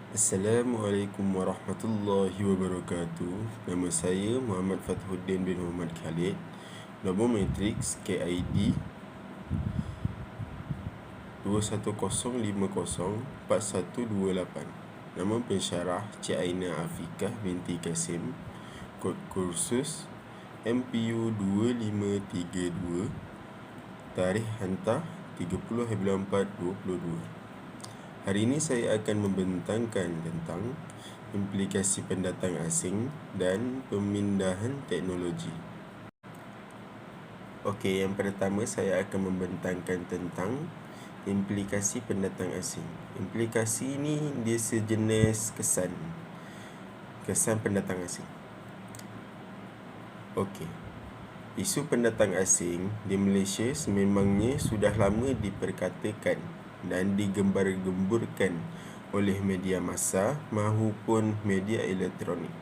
Assalamualaikum warahmatullahi wabarakatuh. Nama saya Muhammad Fathuddin bin Muhammad Khalid. Nombor matriks KID 210504128. Nama pensyarah Cik Aina Afiqah binti Kasim. Kod kursus MPU 2532. Tarikh hantar 30/4/22. Hari ini saya akan membentangkan tentang implikasi pendatang asing dan pemindahan teknologi. Okey, yang pertama saya akan membentangkan tentang implikasi pendatang asing. Implikasi ini dia sejenis kesan pendatang asing. Okey. Isu pendatang asing di Malaysia sememangnya sudah lama diperkatakan dan digembar-gemburkan oleh media massa maupun media elektronik.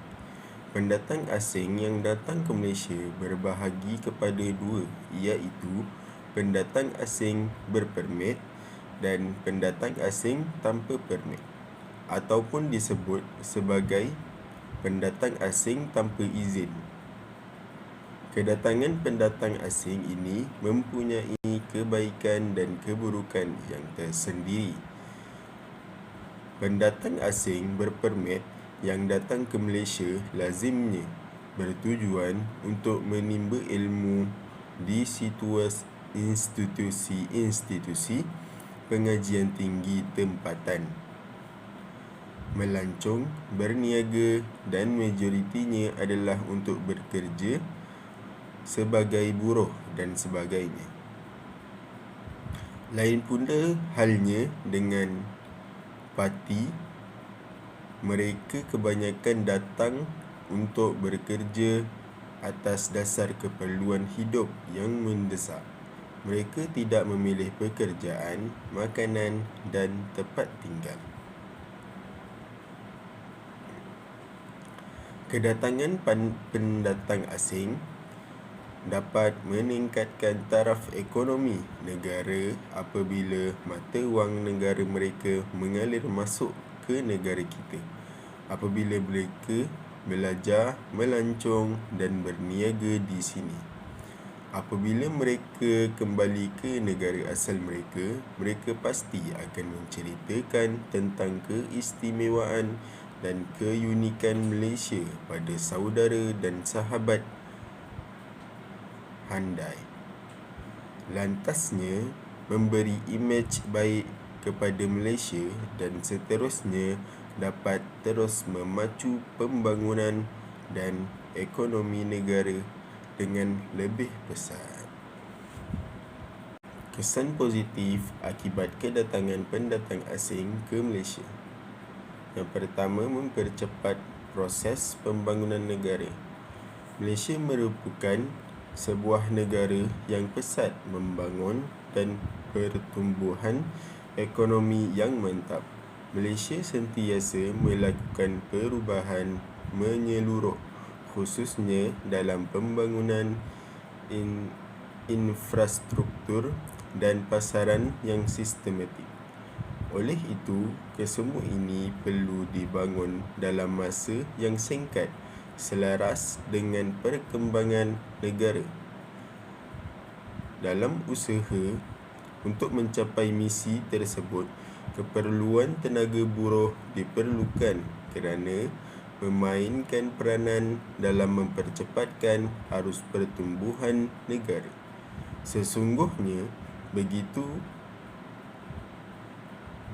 Pendatang asing yang datang ke Malaysia berbahagi kepada dua, iaitu pendatang asing berpermit dan pendatang asing tanpa permit, ataupun disebut sebagai pendatang asing tanpa izin. Kedatangan pendatang asing ini mempunyai kebaikan dan keburukan yang tersendiri. Pendatang asing berpermit yang datang ke Malaysia lazimnya bertujuan untuk menimba ilmu di institusi pengajian tinggi tempatan, melancong, berniaga dan majoritinya adalah untuk bekerja sebagai buruh dan sebagainya. Lain pula halnya dengan parti, mereka kebanyakan datang untuk bekerja atas dasar keperluan hidup yang mendesak. Mereka tidak memilih pekerjaan, makanan dan tempat tinggal. Kedatangan pendatang asing dapat meningkatkan taraf ekonomi negara apabila mata wang negara mereka mengalir masuk ke negara kita. Apabila mereka belajar, melancong dan berniaga di sini. Apabila mereka kembali ke negara asal mereka, mereka pasti akan menceritakan tentang keistimewaan dan keunikan Malaysia pada saudara dan sahabat handai. Lantasnya, memberi imej baik kepada Malaysia dan seterusnya dapat terus memacu pembangunan dan ekonomi negara dengan lebih pesat. Kesan positif akibat kedatangan pendatang asing ke Malaysia. Yang pertama, mempercepat proses pembangunan negara. Malaysia merupakan sebuah negara yang pesat membangun dan pertumbuhan ekonomi yang mantap. Malaysia sentiasa melakukan perubahan menyeluruh, khususnya dalam pembangunan infrastruktur dan pasaran yang sistematik. Oleh itu, kesemua ini perlu dibangun dalam masa yang singkat selaras dengan perkembangan negara. Dalam usaha untuk mencapai misi tersebut, keperluan tenaga buruh diperlukan kerana memainkan peranan dalam mempercepatkan arus pertumbuhan negara. Sesungguhnya begitu,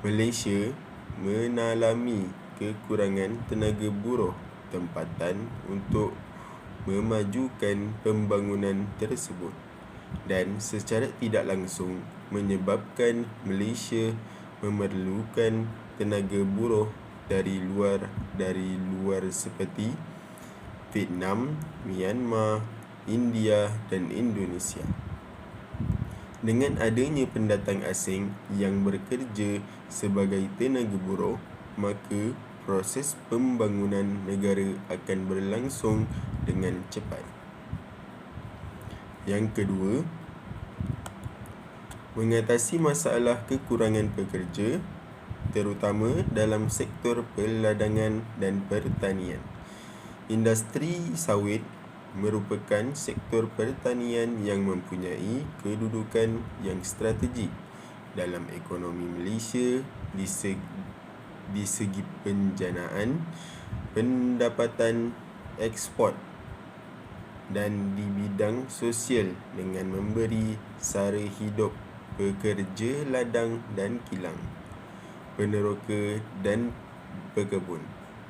Malaysia mengalami kekurangan tenaga buruh tempatan untuk memajukan pembangunan tersebut dan secara tidak langsung menyebabkan Malaysia memerlukan tenaga buruh dari luar seperti Vietnam, Myanmar, India dan Indonesia. Dengan adanya pendatang asing yang bekerja sebagai tenaga buruh, maka proses pembangunan negara akan berlangsung dengan cepat. Yang kedua, mengatasi masalah kekurangan pekerja terutama dalam sektor perladangan dan pertanian. Industri sawit merupakan sektor pertanian yang mempunyai kedudukan yang strategik dalam ekonomi Malaysia di segi penjanaan, pendapatan ekspor dan di bidang sosial dengan memberi sara hidup pekerja ladang dan kilang, peneroka dan pekebun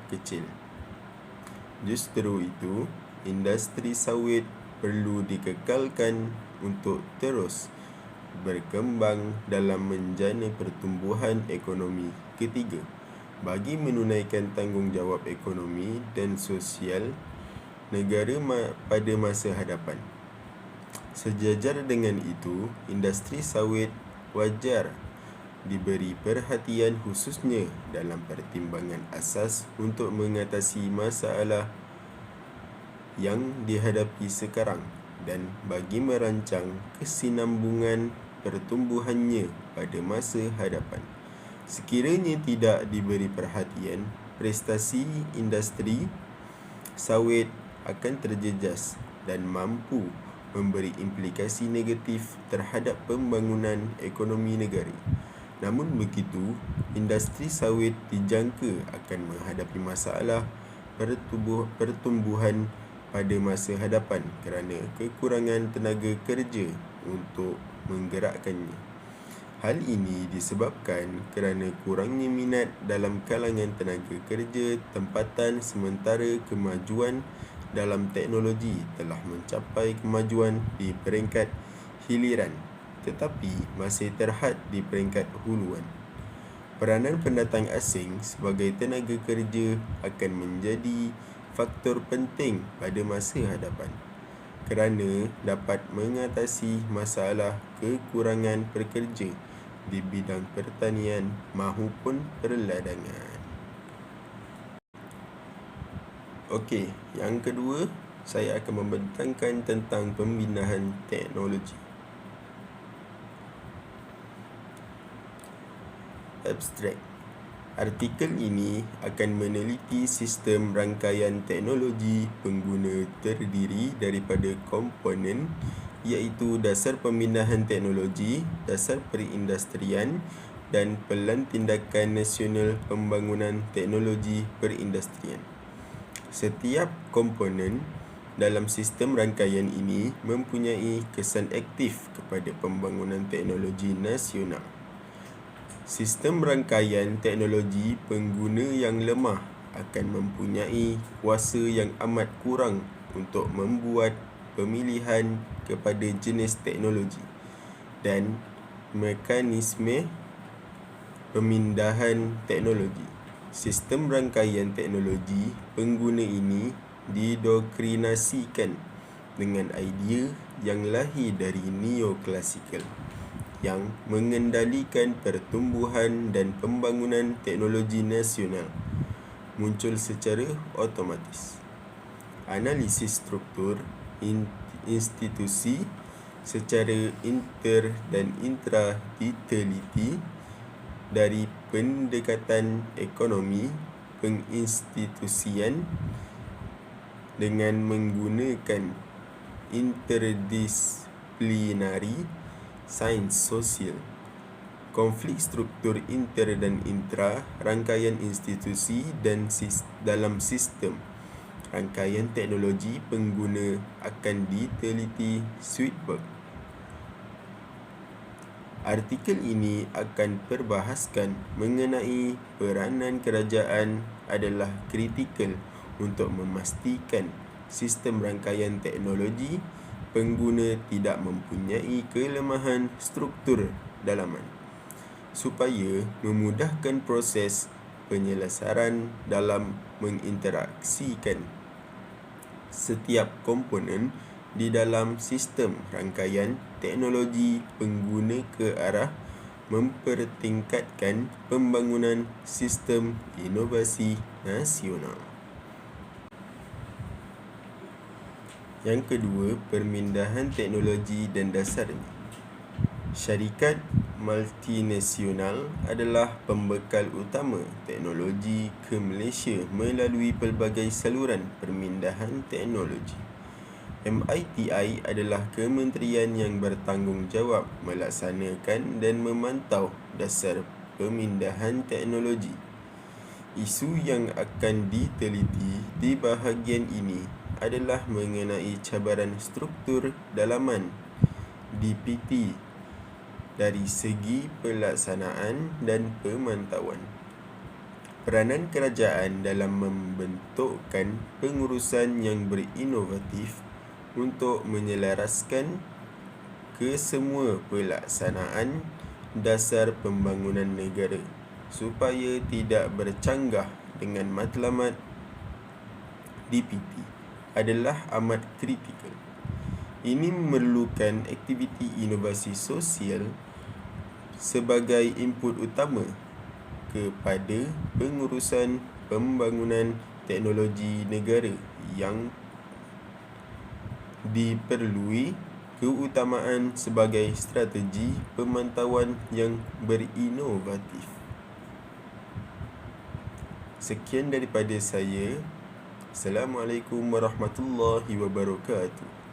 kecil. Justru itu, industri sawit perlu dikekalkan untuk terus berkembang dalam menjana pertumbuhan ekonomi ketiga bagi menunaikan tanggungjawab ekonomi dan sosial negara pada masa hadapan. Sejajar dengan itu, industri sawit wajar diberi perhatian khususnya dalam pertimbangan asas untuk mengatasi masalah yang dihadapi sekarang dan bagi merancang kesinambungan pertumbuhannya pada masa hadapan. Sekiranya tidak diberi perhatian, prestasi industri sawit akan terjejas dan mampu memberi implikasi negatif terhadap pembangunan ekonomi negara. Namun begitu, industri sawit dijangka akan menghadapi masalah pertumbuhan pada masa hadapan kerana kekurangan tenaga kerja untuk menggerakkannya. Hal ini disebabkan kerana kurangnya minat dalam kalangan tenaga kerja tempatan sementara kemajuan dalam teknologi telah mencapai kemajuan di peringkat hiliran tetapi masih terhad di peringkat huluan. Peranan pendatang asing sebagai tenaga kerja akan menjadi faktor penting pada masa hadapan kerana dapat mengatasi masalah kekurangan pekerja di bidang pertanian maupun perladangan. Okey, yang kedua, saya akan membentangkan tentang pembinaan teknologi. Abstrak. Artikel ini akan meneliti sistem rangkaian teknologi pengguna terdiri daripada komponen iaitu dasar pembinaan teknologi, dasar perindustrian dan Pelan Tindakan Nasional Pembangunan Teknologi Perindustrian. Setiap komponen dalam sistem rangkaian ini mempunyai kesan aktif kepada pembangunan teknologi nasional. Sistem rangkaian teknologi pengguna yang lemah akan mempunyai kuasa yang amat kurang untuk membuat pemilihan kepada jenis teknologi dan mekanisme pemindahan teknologi. Sistem rangkaian teknologi pengguna ini didoktrinasikan dengan idea yang lahir dari neoklasikal yang mengendalikan pertumbuhan dan pembangunan teknologi nasional muncul secara otomatis. Analisis struktur institusi secara inter dan intra diteliti dari pendekatan ekonomi penginstitusian dengan menggunakan interdisiplinari sains sosial, konflik struktur inter dan intra, rangkaian institusi dan dalam sistem rangkaian teknologi pengguna akan diteliti Sweetberg. Artikel ini akan perbahaskan mengenai peranan kerajaan adalah kritikal untuk memastikan sistem rangkaian teknologi pengguna tidak mempunyai kelemahan struktur dalaman supaya memudahkan proses penyelesaian dalam menginteraksikan setiap komponen di dalam sistem rangkaian teknologi pengguna ke arah mempertingkatkan pembangunan sistem inovasi nasional. Yang kedua, pemindahan teknologi dan dasarnya. Syarikat multinasional adalah pembekal utama teknologi ke Malaysia melalui pelbagai saluran pemindahan teknologi. MITI adalah kementerian yang bertanggungjawab melaksanakan dan memantau dasar pemindahan teknologi. Isu yang akan diteliti di bahagian ini adalah mengenai cabaran struktur dalaman DPT dari segi pelaksanaan dan pemantauan. Peranan kerajaan dalam membentukkan pengurusan yang berinovatif untuk menyelaraskan kesemua pelaksanaan dasar pembangunan negara supaya tidak bercanggah dengan matlamat DPT adalah amat kritikal. Ini memerlukan aktiviti inovasi sosial sebagai input utama kepada pengurusan pembangunan teknologi negara yang diperlui keutamaan sebagai strategi pemantauan yang berinovatif. Sekian daripada saya. Assalamualaikum warahmatullahi wabarakatuh.